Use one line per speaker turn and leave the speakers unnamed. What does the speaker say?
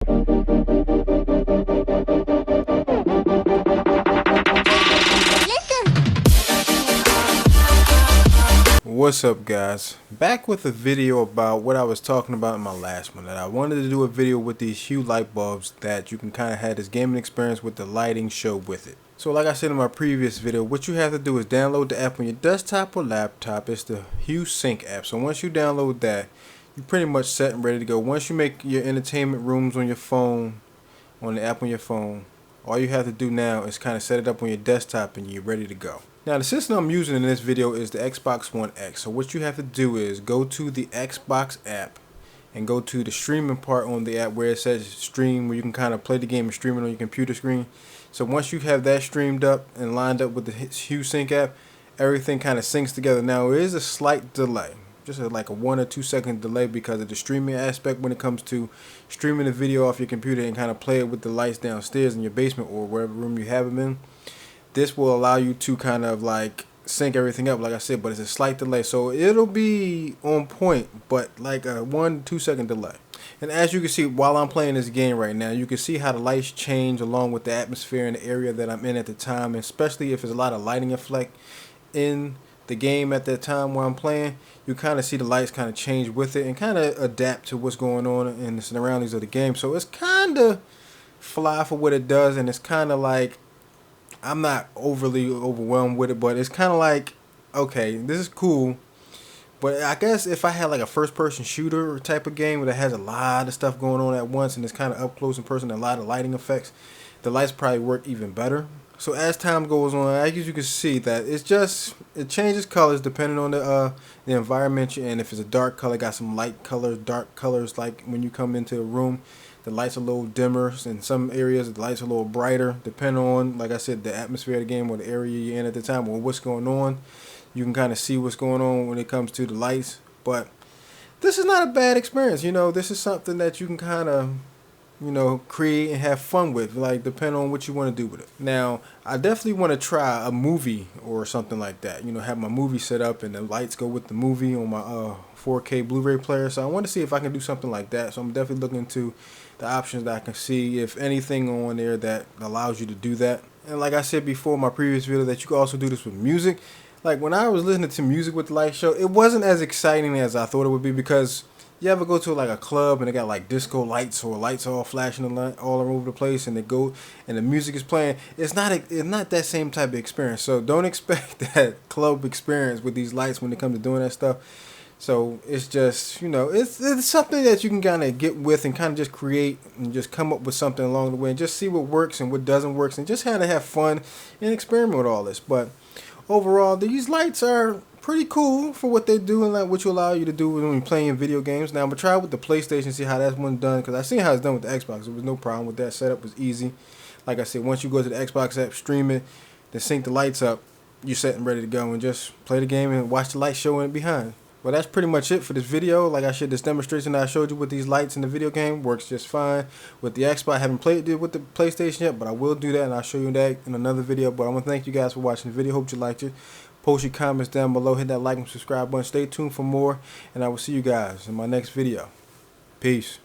What's up, guys? Back with a video about what I was talking about in my last one, that I wanted to do a video with these Hue light bulbs that you can kind of have this gaming experience with the lighting show with it. So like I said in my previous video, what you have to do is download the app on your desktop or laptop. It's the Hue Sync app. So once you download that, you're pretty much set and ready to go. Once you make your entertainment rooms on your phone, on the app on your phone, all you have to do now is kind of set it up on your desktop and you're ready to go. Now the system I'm using in this video is the Xbox One X. So what you have to do is go to the Xbox app and go to the streaming part on the app where it says stream, where you can kind of play the game and stream it on your computer screen. So once you have that streamed up and lined up with the Hue Sync app, everything kind of syncs together. Now there is a slight delay, just like a 1 or 2 second delay because of the streaming aspect when it comes to streaming the video off your computer and kind of play it with the lights downstairs in your basement or wherever room you have them in. This will allow you to kind of like sync everything up, like I said, but it's a slight delay, so it'll be on point, but like a 1 to 2 second delay. And as you can see while I'm playing this game right now, you can see how the lights change along with the atmosphere and the area that I'm in at the time, especially if there's a lot of lighting effect in the game at that time where I'm playing. You kind of see the lights kind of change with it and kind of adapt to what's going on in the surroundings of the game. So it's kind of fly for what it does, and it's kind of like, I'm not overly overwhelmed with it, but it's kind of like, okay, this is cool. But I guess if I had like a first-person shooter type of game that has a lot of stuff going on at once and it's kind of up close and personal, a lot of lighting effects, the lights probably work even better. So as time goes on, I guess you can see that it changes colors depending on the environment, and if it's a dark color, got some light colors, dark colors. Like when you come into a room, the lights are a little dimmer. In some areas, the lights are a little brighter, depending on, like I said, the atmosphere of the game or the area you're in at the time or what's going on. You can kind of see what's going on when it comes to the lights. But this is not a bad experience. This is something that you can kind of, create and have fun with, like depending on what you want to do with it. Now, I definitely want to try a movie or something like that. Have my movie set up and the lights go with the movie on my 4K Blu-ray player. So I want to see if I can do something like that. So I'm definitely looking into the options that I can see, if anything on there that allows you to do that. And like I said before in my previous video, that you can also do this with music. Like when I was listening to music with the light show, it wasn't as exciting as I thought it would be, because you ever go to like a club and they got like disco lights or lights all flashing all over the place, and they go and the music is playing. It's not that same type of experience. So don't expect that club experience with these lights when it comes to doing that stuff. So it's just, it's something that you can kind of get with and kind of just create and just come up with something along the way and just see what works and what doesn't work, and just kind of have fun and experiment with all this. But overall, these lights are pretty cool for what they do and like what you allow you to do when you're playing video games. Now I'm gonna try with the PlayStation, see how that's one done, because I seen how it's done with the Xbox. There was no problem with that. Setup was easy. Like I said, once you go to the Xbox app, stream it, then sync the lights up, you're set and ready to go and just play the game and watch the light show in behind. Well, that's pretty much it for this video. Like I said, this demonstration that I showed you with these lights in the video game works just fine with the Xbox. I haven't played it with the PlayStation yet, but I will do that, and I'll show you that in another video. But I want to thank you guys for watching the video. Hope you liked it. Post your comments down below. Hit that like and subscribe button. Stay tuned for more, and I will see you guys in my next video. Peace.